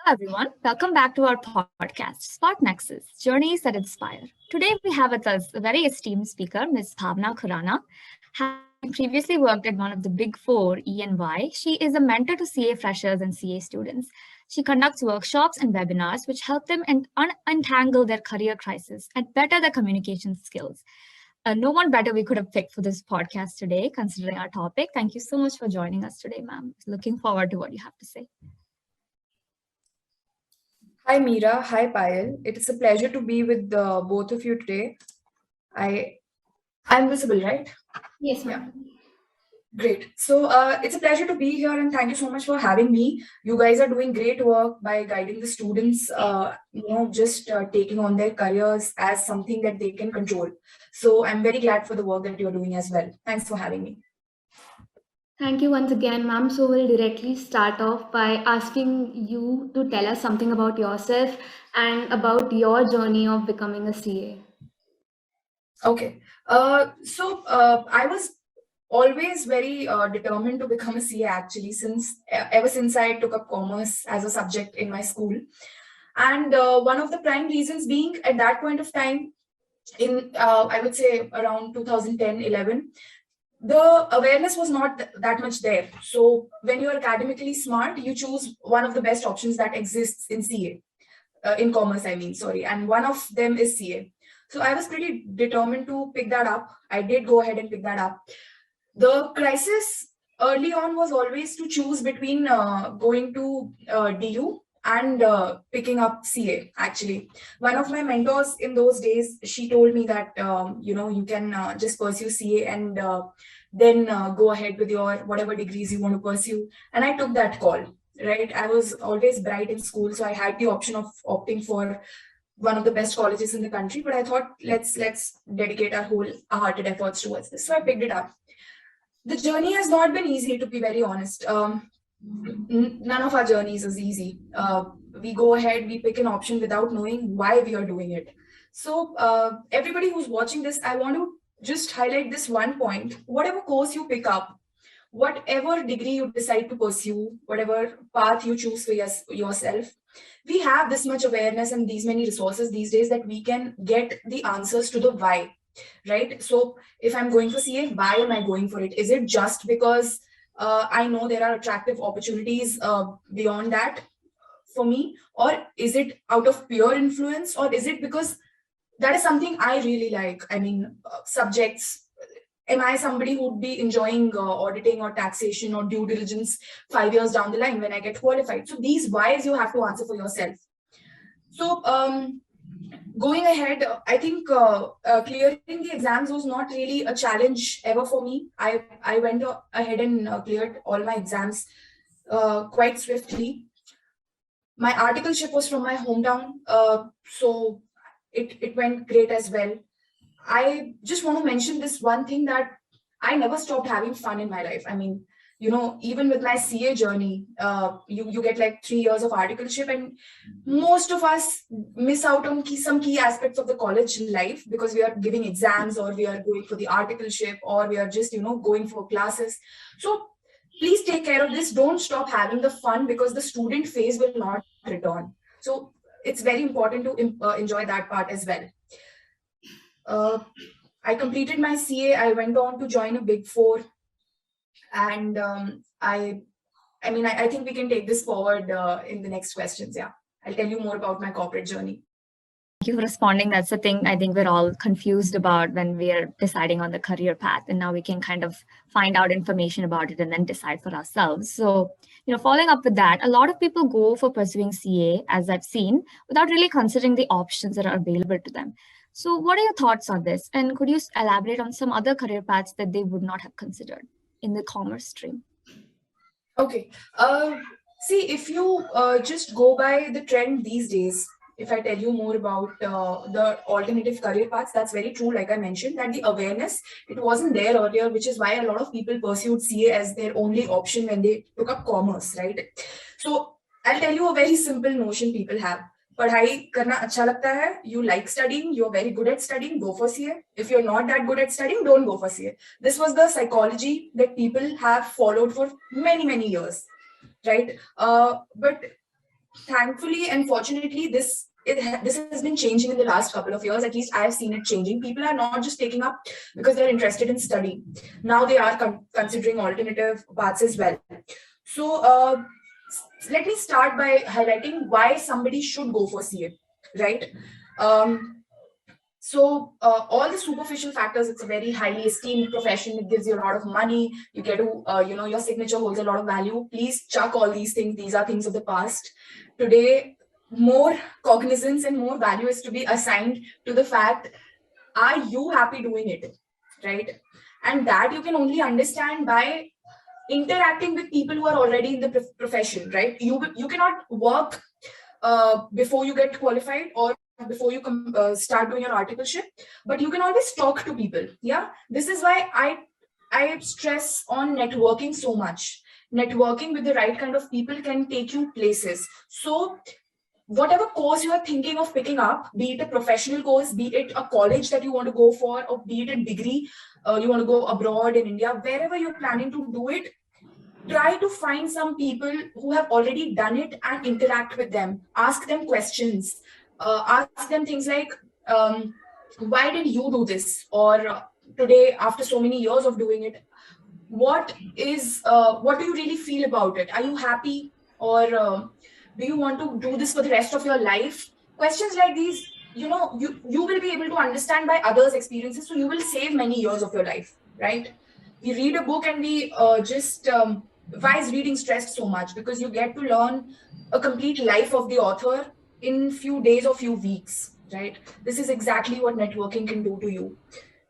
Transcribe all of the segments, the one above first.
everyone, welcome back to our podcast, Spot Nexus Journeys That Inspire. Today we have with us a very esteemed speaker, Ms. Bhavana Khurana. Having previously worked at one of the big four, E&Y, she is a mentor to CA freshers and CA students. She conducts workshops and webinars which help them untangle their career crisis and better their communication skills. No one better we could have picked for this podcast today, considering our topic. Thank you so much for joining us today, ma'am. Looking forward to what you have to say. Hi Meera, hi Payal. It is a pleasure to be with both of you today. I'm visible, right? Yes, ma'am. Great. So it's a pleasure to be here and thank you so much for having me. You guys are doing great work by guiding the students, just taking on their careers as something that they can control. So I'm very glad for the work that you're doing as well. Thanks for having me. Thank you once again, ma'am. So we'll directly start off by asking you to tell us something about yourself and about your journey of becoming a CA. Okay. I was always very determined to become a CA actually, ever since I took up commerce as a subject in my school. And one of the prime reasons being at that point of time, in I would say around 2010-11, the awareness was not that much there. So when you're academically smart, you choose one of the best options that exists in CA, in commerce, and one of them is CA. So I was pretty determined to pick that up. I did go ahead and pick that up. The crisis early on was always to choose between going to DU and picking up CA. Actually, one of my mentors in those days, she told me that you can just pursue CA and then go ahead with your whatever degrees you want to pursue. And I took that call. Right, I was always bright in school, so I had the option of opting for one of the best colleges in the country. But I thought let's dedicate our whole-hearted efforts towards this. So I picked it up. The journey has not been easy, to be very honest. None of our journeys is easy. We go ahead, we pick an option without knowing why we are doing it. So everybody who's watching this, I want to just highlight this one point. Whatever course you pick up, whatever degree you decide to pursue, whatever path you choose for yourself, we have this much awareness and these many resources these days that we can get the answers to the why. Right? So if I'm going for CA, why am I going for it? Is it just because I know there are attractive opportunities beyond that for me? Or is it out of pure influence? Or is it because that is something I really like? Subjects. Am I somebody who would be enjoying auditing or taxation or due diligence 5 years down the line when I get qualified? So these whys you have to answer for yourself. So going ahead, I think clearing the exams was not really a challenge ever for me. I went ahead and cleared all my exams quite swiftly. My articleship was from my hometown, so it went great as well. I just want to mention this one thing, that I never stopped having fun in my life. Even with my CA journey, you get like 3 years of articleship, and most of us miss out on some key aspects of the college life because we are giving exams, or we are going for the articleship, or we are just, going for classes. So please take care of this. Don't stop having the fun, because the student phase will not return. So it's very important to enjoy that part as well. I completed my CA. I went on to join a big four. And I think we can take this forward in the next questions. Yeah, I'll tell you more about my corporate journey. Thank you for responding. That's the thing I think we're all confused about when we are deciding on the career path. And now we can kind of find out information about it and then decide for ourselves. So, following up with that, a lot of people go for pursuing CA, as I've seen, without really considering the options that are available to them. So what are your thoughts on this? And could you elaborate on some other career paths that they would not have considered in the commerce stream? Okay. See, if you just go by the trend these days, if I tell you more about the alternative career paths, that's very true. Like I mentioned, that the awareness, it wasn't there earlier, which is why a lot of people pursued CA as their only option when they took up commerce, right? So I'll tell you a very simple notion people have. पढ़ाई करना अच्छा लगता है, you like studying, you're very good at studying, go for CA. If you're not that good at studying, don't go for CA. This was the psychology that people have followed for many years, right? But thankfully and fortunately, this has been changing in the last couple of years. At least I have seen it changing. People are not just taking up because they're interested in study. Now they are considering alternative paths as well. So let me start by highlighting why somebody should go for CA, right? So all the superficial factors, it's a very highly esteemed profession. It gives you a lot of money. You get to, your signature holds a lot of value. Please chuck all these things. These are things of the past. Today, more cognizance and more value is to be assigned to the fact, are you happy doing it, right? And that you can only understand by interacting with people who are already in the profession, right? You cannot work before you get qualified or before you start doing your articleship, but you can always talk to people. Yeah, this is why I stress on networking so much. Networking with the right kind of people can take you places. So whatever course you are thinking of picking up, be it a professional course, be it a college that you want to go for, or be it a degree, you want to go abroad in India, wherever you're planning to do it, try to find some people who have already done it and interact with them. Ask them questions. Ask them things like, why did you do this? Or today, after so many years of doing it, what do you really feel about it? Are you happy? Or do you want to do this for the rest of your life? Questions like these, you will be able to understand by others' experiences. So you will save many years of your life, right? We read a book and we why is reading stressed so much? Because you get to learn a complete life of the author in few days or few weeks, right? This is exactly what networking can do to you,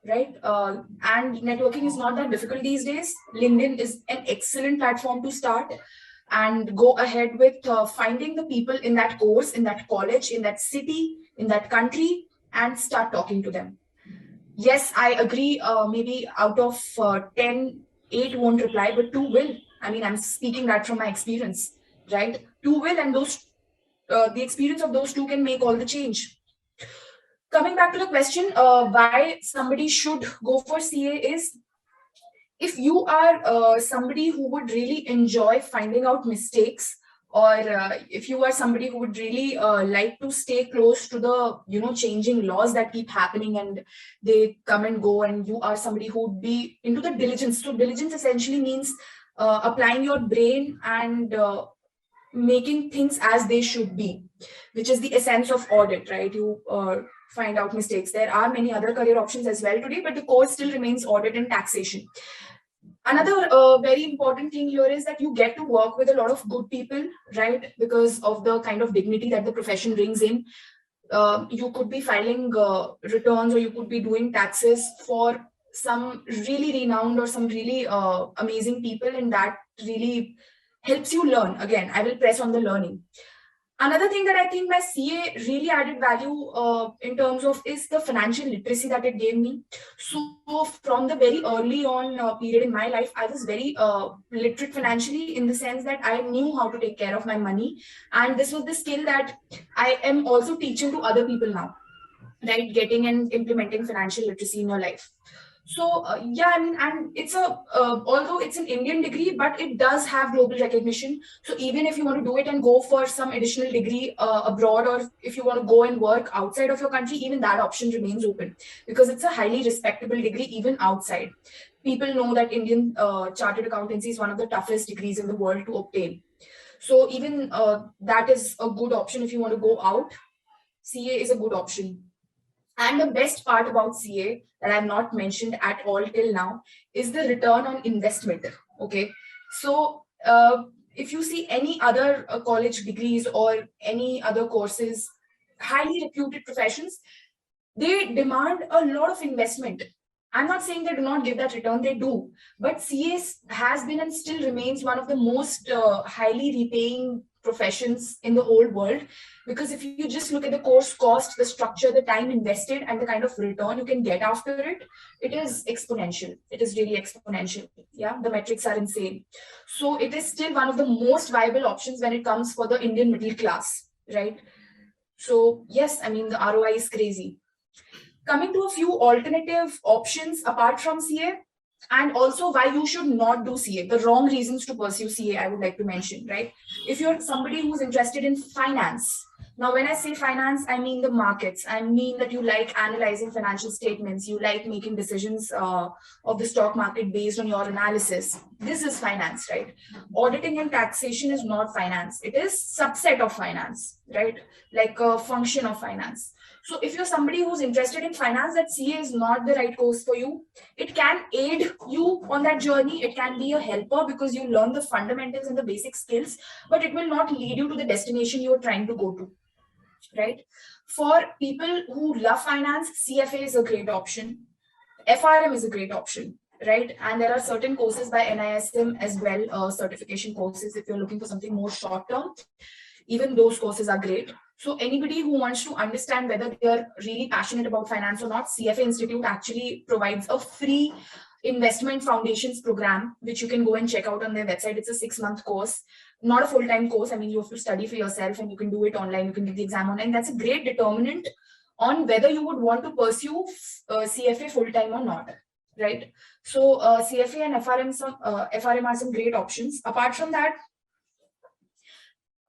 right? And networking is not that difficult these days. LinkedIn is an excellent platform to start, and go ahead with finding the people in that course, in that college, in that city, in that country, and start talking to them. Yes, I agree. Maybe out of 10, 8 won't reply, but 2 will. I mean, I'm speaking that from my experience, right? 2 will, and the experience of those 2 can make all the change. Coming back to the question, why somebody should go for CA is, if you are somebody who would really enjoy finding out mistakes, or if you are somebody who would really like to stay close to the changing laws that keep happening and they come and go, and you are somebody who would be into the diligence. So diligence essentially means applying your brain and making things as they should be, which is the essence of audit, right? You find out mistakes. There are many other career options as well today, but the core still remains audit and taxation. Another very important thing here is that you get to work with a lot of good people, right? Because of the kind of dignity that the profession brings in. You could be filing returns, or you could be doing taxes for some really renowned or some really amazing people, and that really helps you learn. Again, I will press on the learning. Another thing that I think my CA really added value in terms of is the financial literacy that it gave me. So from the very early on period in my life, I was very literate financially, in the sense that I knew how to take care of my money. And this was the skill that I am also teaching to other people now, right? Getting and implementing financial literacy in your life. So yeah, I mean, and it's although it's an Indian degree, but it does have global recognition. So even if you want to do it and go for some additional degree abroad, or if you want to go and work outside of your country, even that option remains open, because it's a highly respectable degree even outside. People know that Indian chartered accountancy is one of the toughest degrees in the world to obtain. So even that is a good option if you want to go out. CA is a good option. And the best part about CA that I've not mentioned at all till now is the return on investment. Okay. So if you see any other college degrees or any other courses, highly reputed professions, they demand a lot of investment. I'm not saying they do not give that return, they do. But CA has been and still remains one of the most highly repaying professions in the whole world, because if you just look at the course cost, the structure, the time invested, and the kind of return you can get after it, it is exponential. It is really exponential. Yeah, the metrics are insane. So it is still one of the most viable options when it comes for the Indian middle class, right? So yes, I mean, the ROI is crazy. Coming to a few alternative options apart from CA, And also why you should not do CA, the wrong reasons to pursue CA, I would like to mention, right? If you're somebody who's interested in finance, now when I say finance, I mean the markets. I mean that you like analyzing financial statements, you like making decisions of the stock market based on your analysis. This is finance, right? Auditing and taxation is not finance. It is subset of finance, right? Like a function of finance. So if you're somebody who's interested in finance, that CA is not the right course for you. It can aid you on that journey. It can be a helper because you learn the fundamentals and the basic skills, but it will not lead you to the destination you're trying to go to, right? For people who love finance, CFA is a great option. FRM is a great option, right? And there are certain courses by NISM as well, certification courses, if you're looking for something more short term. Even those courses are great. So anybody who wants to understand whether they're really passionate about finance or not, CFA Institute actually provides a free investment foundations program, which you can go and check out on their website. It's a 6-month course, not a full-time course. I mean, you have to study for yourself and you can do it online. You can give the exam online. That's a great determinant on whether you would want to pursue CFA full-time or not, right? So CFA and FRM are some great options. Apart from that,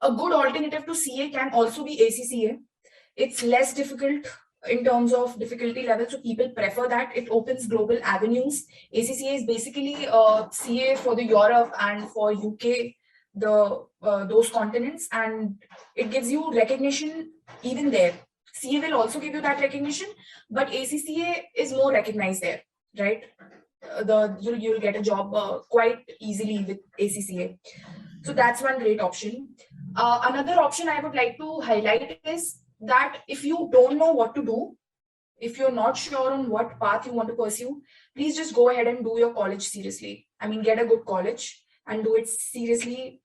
a good alternative to CA can also be ACCA. It's less difficult in terms of difficulty level, so people prefer that. It opens global avenues. ACCA is basically CA for the Europe and for UK, those continents, and it gives you recognition even there. CA will also give you that recognition, but ACCA is more recognized there, right? You'll get a job quite easily with ACCA. So that's one great option. Another option I would like to highlight is that if you don't know what to do, if you're not sure on what path you want to pursue, please just go ahead and do your college seriously. I mean, get a good college and do it seriously.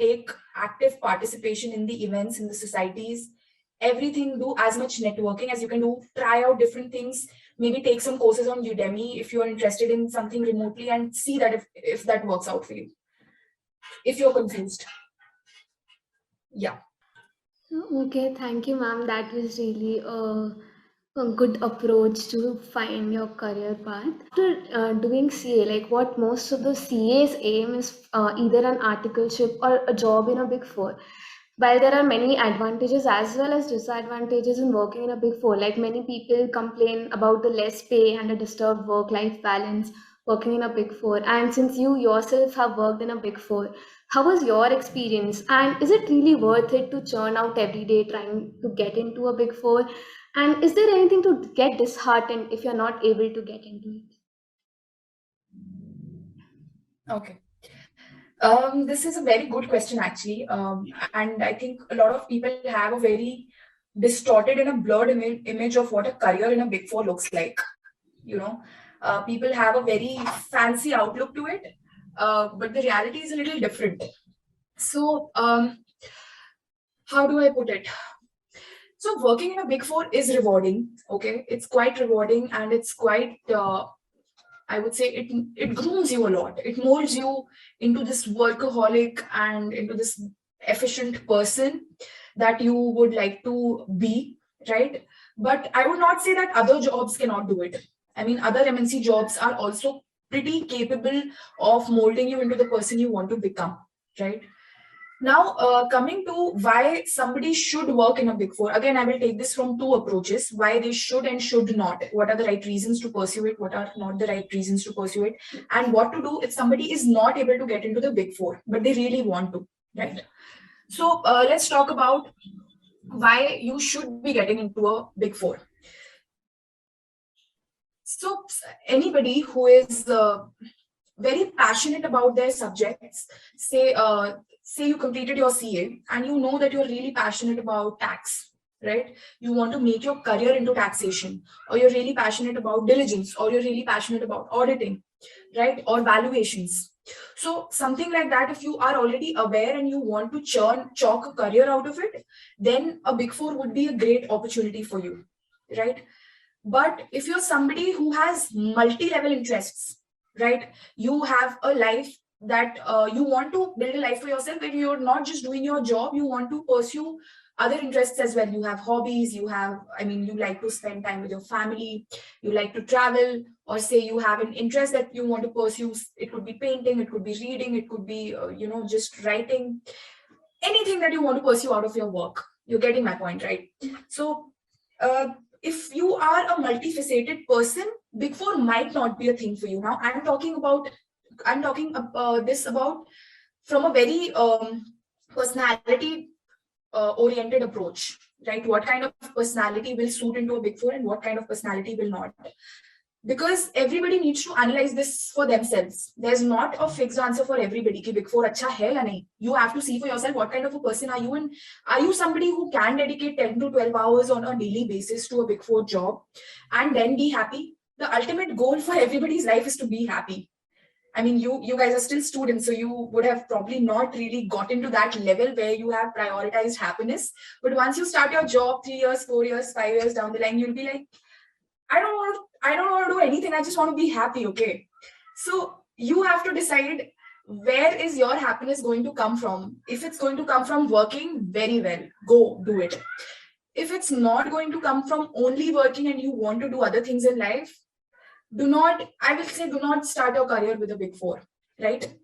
Take active participation in the events, in the societies, everything. Do as much networking as you can do. Try out different things. Maybe take some courses on Udemy if you're interested in something remotely, and see that if that works out for you. If you're confused. Yeah. Okay, thank you, ma'am. That was really a good approach to find your career path. After doing CA, like what most of the CAs aim is either an articleship or a job in a Big Four. While there are many advantages as well as disadvantages in working in a Big Four, like many people complain about the less pay and a disturbed work-life balance working in a Big Four. And since you yourself have worked in a Big Four, how was your experience? And is it really worth it to churn out every day trying to get into a Big Four? And is there anything to get disheartened if you're not able to get into it? Okay. This is a very good question, actually. And I think a lot of people have a very distorted and a blurred image of what a career in a Big Four looks like. You know, people have a very fancy outlook to it, but the reality is a little different. So, how do I put it? So, working in a Big Four is rewarding. Okay, it's quite rewarding, and it's quite I would say it grooms you a lot. It molds you into this workaholic and into this efficient person that you would like to be, right? But I would not say that other jobs cannot do it. I mean, other MNC jobs are also pretty capable of molding you into the person you want to become, right? Now, coming to why somebody should work in a Big Four, again, I will take this from two approaches: why they should and should not. What are the right reasons to pursue it? What are not the right reasons to pursue it? And what to do if somebody is not able to get into the Big Four, but they really want to, right? So let's talk about why you should be getting into a Big Four. So anybody who is very passionate about their subjects, say you completed your CA and you know that you're really passionate about tax, right? You want to make your career into taxation, or you're really passionate about diligence, or you're really passionate about auditing, right? Or valuations. So something like that, if you are already aware and you want to chalk a career out of it, then a Big Four would be a great opportunity for you, right? But if you're somebody who has multi-level interests, right? You have a life that you want to build a life for yourself where you're not just doing your job, you want to pursue other interests as well. You have hobbies, you like to spend time with your family, you like to travel, or say you have an interest that you want to pursue. It could be painting, it could be reading, it could be just writing, anything that you want to pursue out of your work. You're getting my point, right? So if you are a multifaceted person, Big Four might not be a thing for you. Now I'm talking this about from a very personality oriented approach, right? What kind of personality will suit into a Big Four and what kind of personality will not? Because everybody needs to analyze this for themselves. There's not a fixed answer for everybody ki Big Four acha hai ya nahi. You have to see for yourself what kind of a person are you, and are you somebody who can dedicate 10 to 12 hours on a daily basis to a Big Four job and then be happy? The ultimate goal for everybody's life is to be happy. I mean, you guys are still students, so you would have probably not really gotten to that level where you have prioritized happiness. But once you start your job 3 years, 4 years, 5 years down the line, you'll be like, I don't want to do anything. I just want to be happy. Okay. So you have to decide, where is your happiness going to come from? If it's going to come from working, very well, go do it. If it's not going to come from only working and you want to do other things in life, do not start your career with a Big Four, right?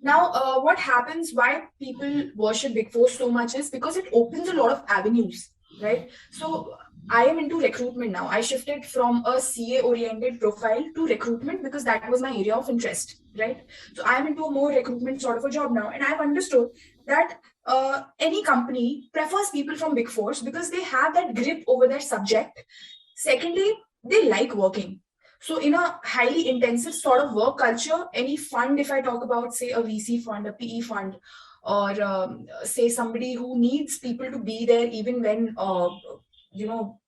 Now, what happens, why people worship Big Four so much is because it opens a lot of avenues, right? So I am into recruitment now. I shifted from a CA oriented profile to recruitment because that was my area of interest, right? So I'm into a more recruitment sort of a job now. And I've understood that any company prefers people from Big Fours because they have that grip over their subject. Secondly, they like working. So in a highly intensive sort of work culture, any fund, if I talk about, say, a VC fund, a PE fund, or say somebody who needs people to be there even when,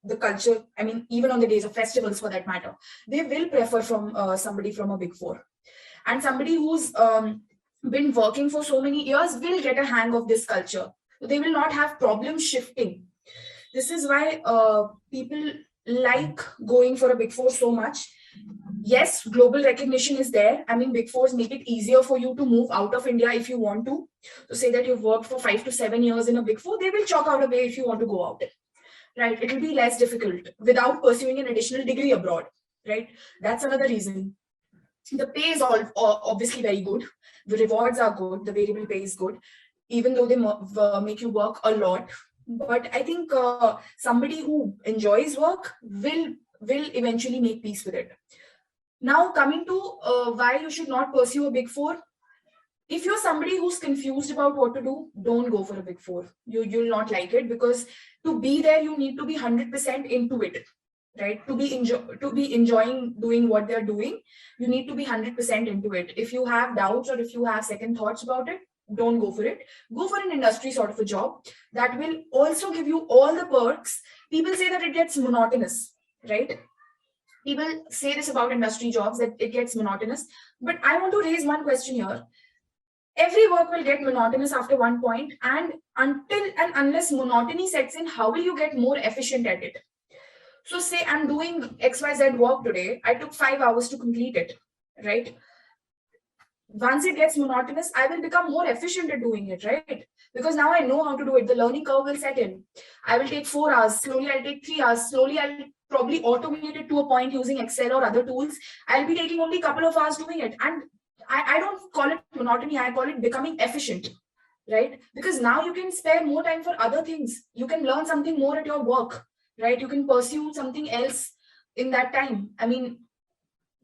the culture, I mean, even on the days of festivals for that matter, they will prefer from somebody from a Big Four. And somebody who's been working for so many years will get a hang of this culture. So they will not have problems shifting. This is why people like going for a Big Four so much. Yes, global recognition is there. I mean, Big Fours make it easier for you to move out of India if you want to. So say that you've worked for 5 to 7 years in a Big Four, they will chalk out a way if you want to go out. Right? It will be less difficult without pursuing an additional degree abroad. Right? That's another reason. The pay is obviously very good. The rewards are good. The variable pay is good, even though they make you work a lot. But I think somebody who enjoys work will eventually make peace with it. Now, coming to why you should not pursue a Big Four. If you're somebody who's confused about what to do, don't go for a Big Four. You'll not like it, because to be there, you need to be 100% into it, right? To be enjoying doing what they're doing, you need to be 100% into it. If you have doubts or if you have second thoughts about it, don't go for it. Go for an industry sort of a job that will also give you all the perks. People say that it gets monotonous, right? People say this about industry jobs, that it gets monotonous. But I want to raise one question here. Every work will get monotonous after one point, and until and unless monotony sets in, how will you get more efficient at it? So say I'm doing XYZ work today, I took 5 hours to complete it, right? Once it gets monotonous, I will become more efficient at doing it, right? Because now I know how to do it. The learning curve will set in. I will take 4 hours, slowly I'll take 3 hours, slowly I'll probably automate it to a point using Excel or other tools. I'll be taking only a couple of hours doing it. And I don't call it monotony, I call it becoming efficient, right? Because now you can spare more time for other things. You can learn something more at your work, right? You can pursue something else in that time. I mean,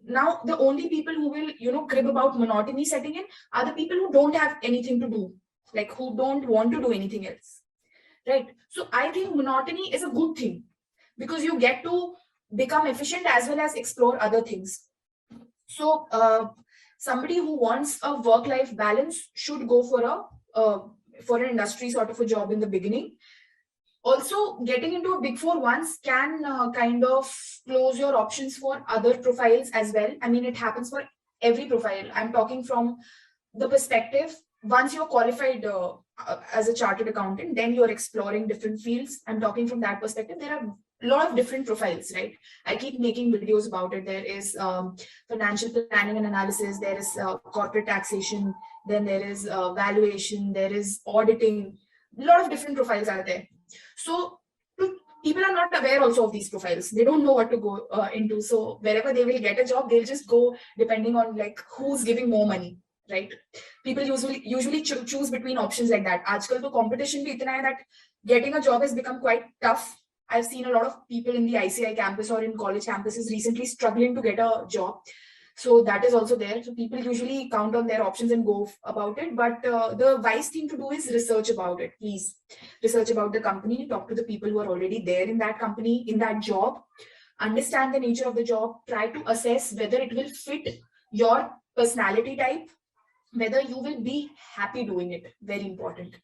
now the only people who will, crib about monotony setting in are the people who don't have anything to do, like who don't want to do anything else, right? So I think monotony is a good thing, because you get to become efficient as well as explore other things. So somebody who wants a work-life balance should go for an industry sort of a job in the beginning. Also, getting into a Big Four once can kind of close your options for other profiles as well. I mean, it happens for every profile. I'm talking from the perspective, once you're qualified as a chartered accountant, then you're exploring different fields. I'm talking from that perspective. There are a lot of different profiles, right? I keep making videos about it. There is financial planning and analysis. There is corporate taxation. Then there is valuation. There is auditing. A lot of different profiles are there. So to people are not aware also of these profiles. They don't know what to go into. So wherever they will get a job, they'll just go depending on like who's giving more money, right? People usually choose between options like that. Aajkal to competition bhi itna hai that getting a job has become quite tough. I've seen a lot of people in the ICI campus or in college campuses recently struggling to get a job. So that is also there. So people usually count on their options and go about it. But the wise thing to do is research about it. Please research about the company, talk to the people who are already there in that company, in that job, understand the nature of the job, try to assess whether it will fit your personality type, whether you will be happy doing it. Very important.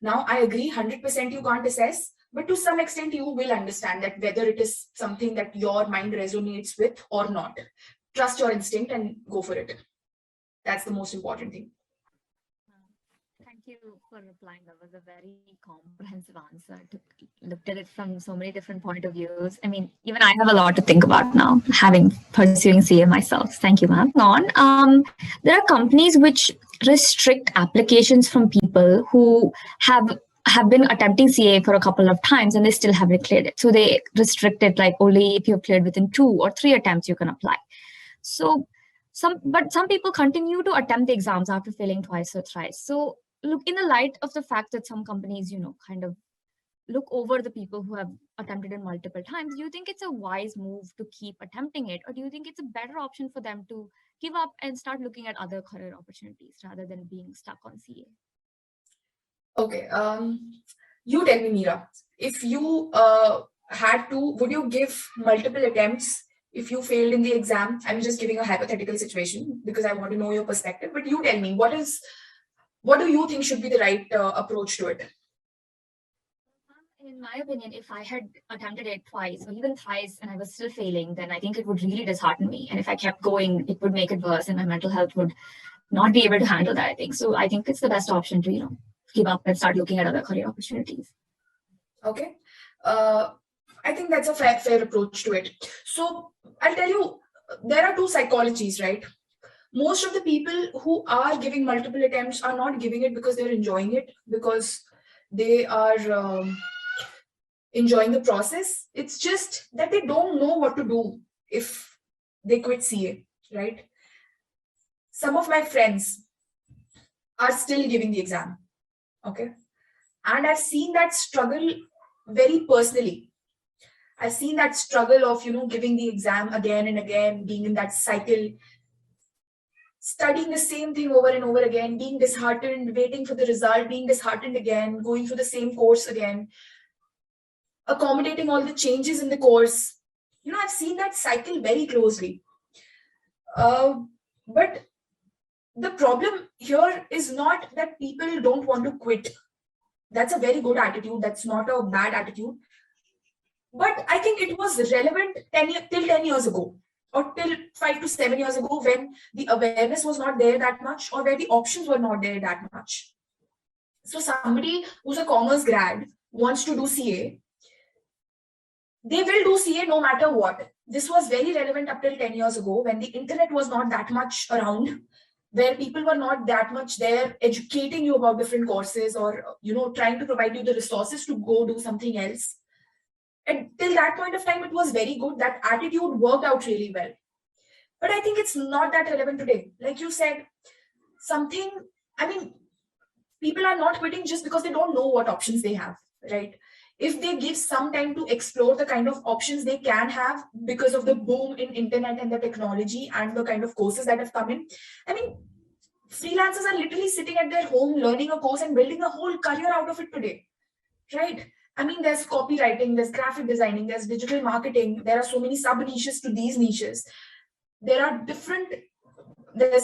Now, I agree 100% you can't assess, but to some extent you will understand that whether it is something that your mind resonates with or not. Trust your instinct and go for it. That's the most important thing. Thank you for replying. That was a very comprehensive answer. Looked at it from so many different point of views. I mean, even I have a lot to think about now, having pursuing CA myself. Thank you, ma'am. There are companies which restrict applications from people who have been attempting CA for a couple of times and they still haven't cleared it. So they restrict it like only if you've cleared within 2 or 3 attempts you can apply. So some people continue to attempt the exams after failing twice or thrice. So look, in the light of the fact that some companies, kind of look over the people who have attempted it multiple times, do you think it's a wise move to keep attempting it? Or do you think it's a better option for them to give up and start looking at other career opportunities rather than being stuck on CA? Okay. You tell me, Meera, if you had to, would you give multiple attempts if you failed in the exam? I'm just giving a hypothetical situation because I want to know your perspective. But you tell me, what do you think should be the right approach to it? In my opinion, if I had attempted it twice or even thrice and I was still failing, then I think it would really dishearten me. And if I kept going, it would make it worse and my mental health would not be able to handle that, I think. So I think it's the best option to, give up and start looking at other career opportunities. Okay. I think that's a fair approach to it. So I'll tell you, there are two psychologies, right? Most of the people who are giving multiple attempts are not giving it because they're enjoying it, because they are enjoying the process. It's just that they don't know what to do if they quit CA, right? Some of my friends are still giving the exam, okay? And I've seen that struggle very personally. I've seen that struggle of, giving the exam again and again, being in that cycle, studying the same thing over and over again, being disheartened, waiting for the result, being disheartened again, going through the same course again, accommodating all the changes in the course. I've seen that cycle very closely. But the problem here is not that people don't want to quit. That's a very good attitude. That's not a bad attitude. But I think it was relevant till 10 years ago, or till 5 to 7 years ago, when the awareness was not there that much, or where the options were not there that much. So somebody who's a commerce grad wants to do CA, they will do CA no matter what. This was very relevant up till 10 years ago, when the internet was not that much around, where people were not that much there educating you about different courses, or trying to provide you the resources to go do something else. And till that point of time, it was very good. That attitude worked out really well. But I think it's not that relevant today. Like you said, people are not quitting just because they don't know what options they have, right? If they give some time to explore the kind of options they can have because of the boom in internet and the technology and the kind of courses that have come in. Freelancers are literally sitting at their home, learning a course and building a whole career out of it today, right? There's copywriting, there's graphic designing, there's digital marketing. There are so many sub-niches to these niches. There's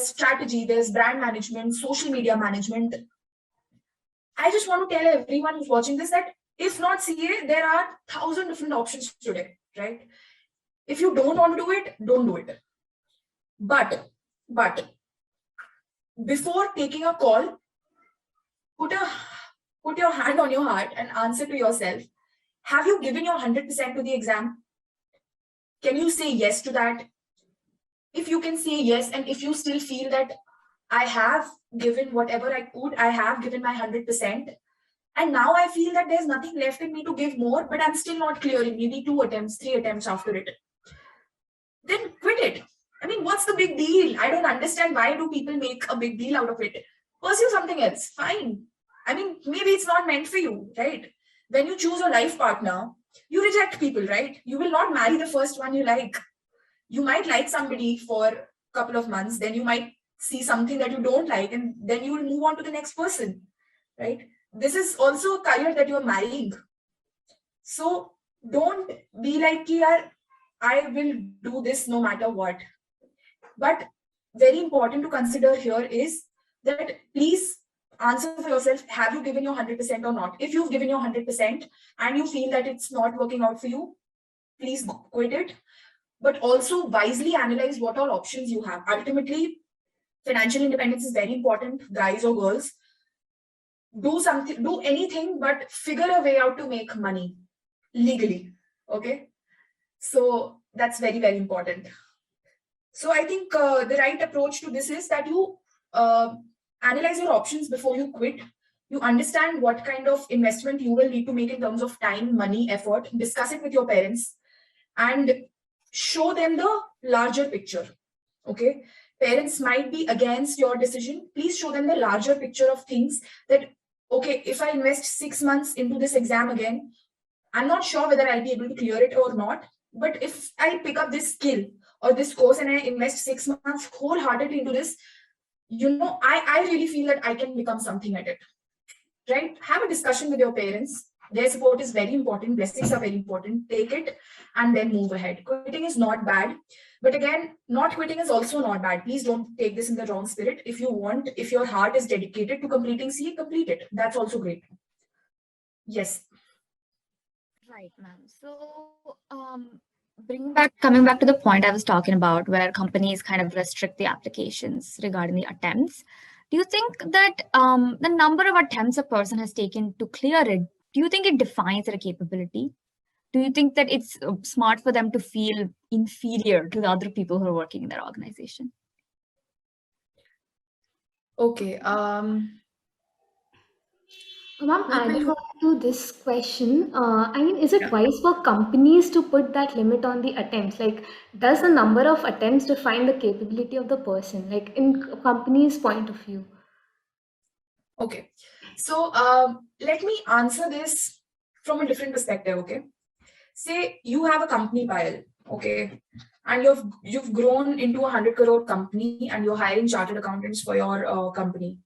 strategy, there's brand management, social media management. I just want to tell everyone who's watching this that if not CA, there are 1,000 different options today, right? If you don't want to do it, don't do it. But before taking a call, put your hand on your heart and answer to yourself, have you given your 100% to the exam? Can you say yes to that? If you can say yes, and if you still feel that I have given whatever I could, I have given my 100%, And now I feel that there's nothing left in me to give more, but I'm still not clearing, maybe 2 attempts, 3 attempts after it. Then quit it. I mean, what's the big deal? I don't understand why do people make a big deal out of it. Pursue something else, fine. I mean, maybe it's not meant for you, right? When you choose a life partner, you reject people, right? You will not marry the first one you like. You might like somebody for a couple of months, then you might see something that you don't like, and then you will move on to the next person, right? This is also a career that you're marrying. So don't be like, I will do this no matter what. But very important to consider here is that please answer for yourself, have you given your 100% or not? If you've given your 100% and you feel that it's not working out for you, please quit it. But also wisely analyze what all options you have. Ultimately, financial independence is very important, guys or girls. Do something, do anything, but figure a way out to make money legally. Okay. So that's very, very important. So I think the right approach to this is that you analyze your options before you quit. You understand what kind of investment you will need to make in terms of time, money, effort. Discuss it with your parents and show them the larger picture. Okay. Parents might be against your decision. Please show them the larger picture of things that, okay, if I invest 6 months into this exam again, I'm not sure whether I'll be able to clear it or not. But if I pick up this skill or this course and I invest 6 months wholeheartedly into this, I really feel that I can become something at it, right? Have a discussion with your parents. Their support is very important. Blessings are very important. Take it and then move ahead. Quitting is not bad. But again, not quitting is also not bad. Please don't take this in the wrong spirit. If your heart is dedicated to completing CA, complete it. That's also great. Yes. Right, ma'am. So, coming back to the point I was talking about, where companies kind of restrict the applications regarding the attempts. Do you think that the number of attempts a person has taken to clear it, do you think it defines their capability? Do you think that it's smart for them to feel inferior to the other people who are working in their organization? Okay. Ma'am, adding on to this question, I mean, is it wise for companies to put that limit on the attempts? Like, does the number of attempts define the capability of the person, like in company's point of view? Okay. So let me answer this from a different perspective. Okay. Say you have a company pile. Okay. And you've grown into a 100 crore company and you're hiring chartered accountants for your company.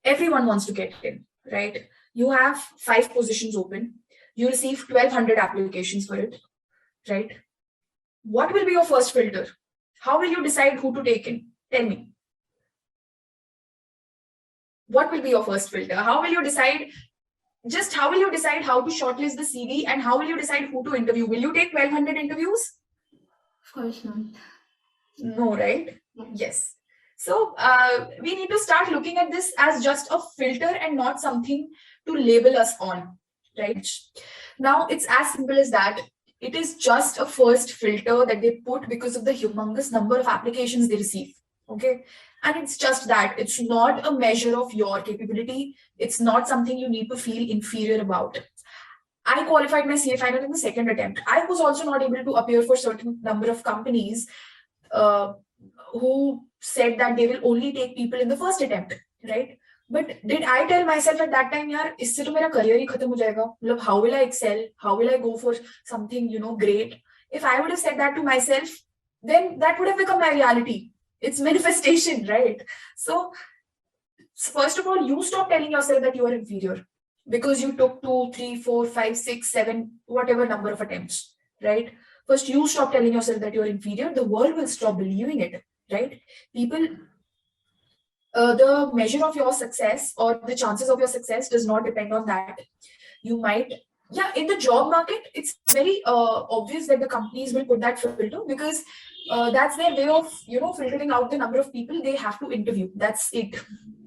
Everyone wants to get in, right? You have 5 positions open. You receive 1,200 applications for it, right? What will be your first filter? How will you decide who to take in? Tell me. What will be your first filter? How will you decide how to shortlist the CV, and how will you decide who to interview? Will you take 1,200 interviews? Of course not. No, right? Yes. So we need to start looking at this as just a filter and not something to label us on, right? Now it's as simple as that. It is just a first filter that they put because of the humongous number of applications they receive. Okay. And it's just that. It's not a measure of your capability. It's not something you need to feel inferior about. I qualified my CA final in the second attempt. I was also not able to appear for certain number of companies who said that they will only take people in the first attempt, right? But did I tell myself at that time, yaar, isse to mera career hi khatam ho jayega. Matlab, how will I excel? How will I go for something, great? If I would have said that to myself, then that would have become my reality. It's manifestation, right? So first of all, you stop telling yourself that you are inferior because you took 2, 3, 4, 5, 6, 7, whatever number of attempts, right? First, you stop telling yourself that you're inferior. The world will stop believing it, right? People, the measure of your success or the chances of your success does not depend on that. You might, in the job market, it's very obvious that the companies will put that filter because that's their way of, filtering out the number of people they have to interview. That's it.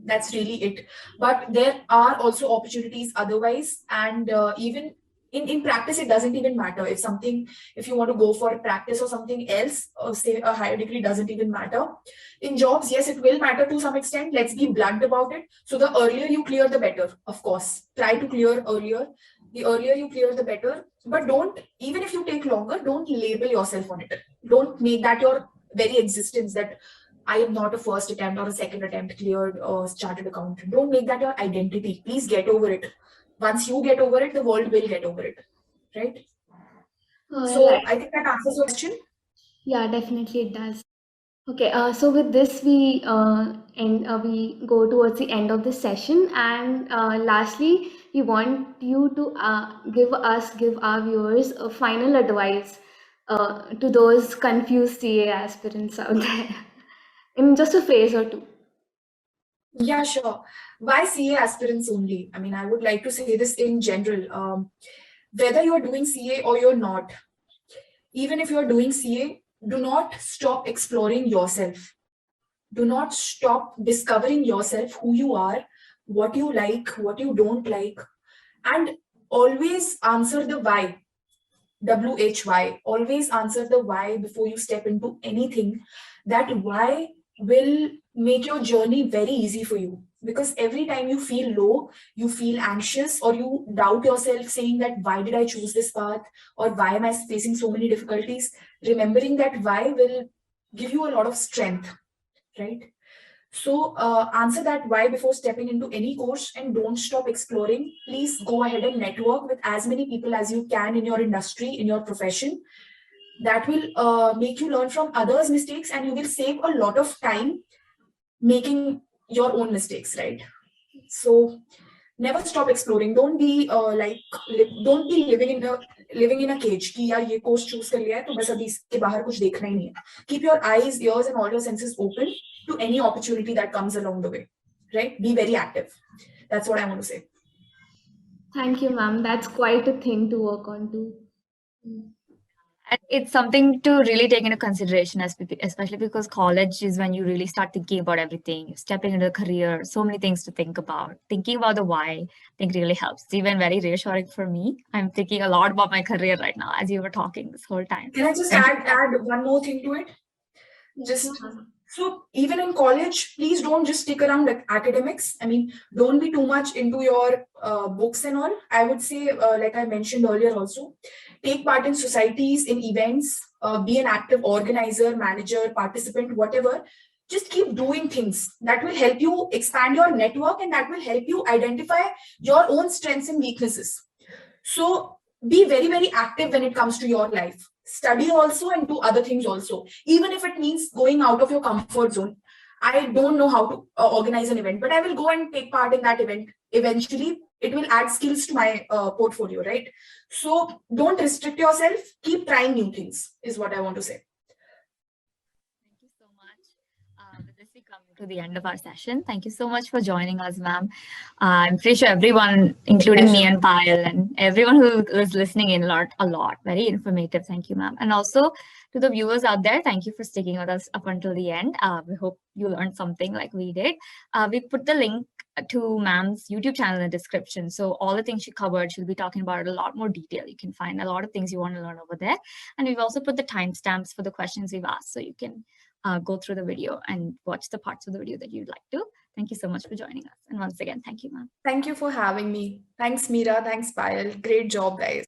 That's really it. But there are also opportunities otherwise. And even in practice, it doesn't even matter. If you want to go for practice or something else, or say a higher degree, doesn't even matter. In jobs, yes, it will matter to some extent. Let's be blunt about it. So the earlier you clear, the better, of course. Try to clear earlier. The earlier you clear, the better. But don't, even if you take longer, don't label yourself on it. Don't make that your very existence, that I am not a first attempt or a second attempt cleared chartered accountant. Don't make that your identity. Please get over it. Once you get over it, the world will get over it, right? So Right. I think that answers your question. Yeah, definitely it does. Okay, so with this we go towards the end of the session, and lastly, we want you to give our viewers a final advice to those confused CA aspirants out there in just a phrase or two. Yeah, sure. Why CA aspirants only? I mean, I would like to say this in general. Whether you're doing CA or you're not, even if you're doing CA, do not stop exploring yourself. Do not stop discovering yourself, who you are, what you like, what you don't like, and always answer the why. WHY. Always answer the why before you step into anything. That why will make your journey very easy for you. Because every time you feel low, you feel anxious, or you doubt yourself, saying that why did I choose this path, or why am I facing so many difficulties, remembering that why will give you a lot of strength, right? So answer that why before stepping into any course, and don't stop exploring. Please go ahead and network with as many people as you can in your industry, in your profession. That will make you learn from others' mistakes, and you will save a lot of time making your own mistakes, right? So never stop exploring. Don't be don't be living in a cage कि यार ये course choose कर लिया है तो बस अभी इसके बाहर कुछ देखना ही नहीं है. Keep your eyes, ears and all your senses open to any opportunity that comes along the way, right? Be very active. That's what I want to say. Thank you, ma'am. That's quite a thing to work on too. And it's something to really take into consideration, especially because college is when you really start thinking about everything, stepping into a career, so many things to think about. Thinking about the why, I think really helps. It's even very reassuring for me. I'm thinking a lot about my career right now as you were talking this whole time. Can I just Thank you. add one more thing to it? Just Yeah. so even in college, please don't just stick around like academics. I mean, don't be too much into your books and all. I would say, like I mentioned earlier also, take part in societies, in events, be an active organizer, manager, participant, whatever. Just keep doing things that will help you expand your network, and that will help you identify your own strengths and weaknesses. So be very, very active when it comes to your life. Study also and do other things also, even if it means going out of your comfort zone. I don't know how to organize an event, but I will go and take part in that event. Eventually, it will add skills to my portfolio, right? So don't restrict yourself. Keep trying new things, is what I want to say. Thank you so much. With this, we come to the end of our session. Thank you so much for joining us, ma'am. I'm pretty sure everyone, including me and Payal, and everyone who is listening in, learned a lot. Very informative. Thank you, ma'am. And also to the viewers out there, thank you for sticking with us up until the end. We hope you learned something like we did. We put the link to ma'am's YouTube channel in the description. So all the things she covered, she'll be talking about it a lot more detail. You can find a lot of things you want to learn over there. And we've also put the timestamps for the questions we've asked, so you can go through the video and watch the parts of the video that you'd like to. Thank you so much for joining us. And once again, thank you, ma'am. Thank you for having me. Thanks, Meera. Thanks, Payal. Great job, guys.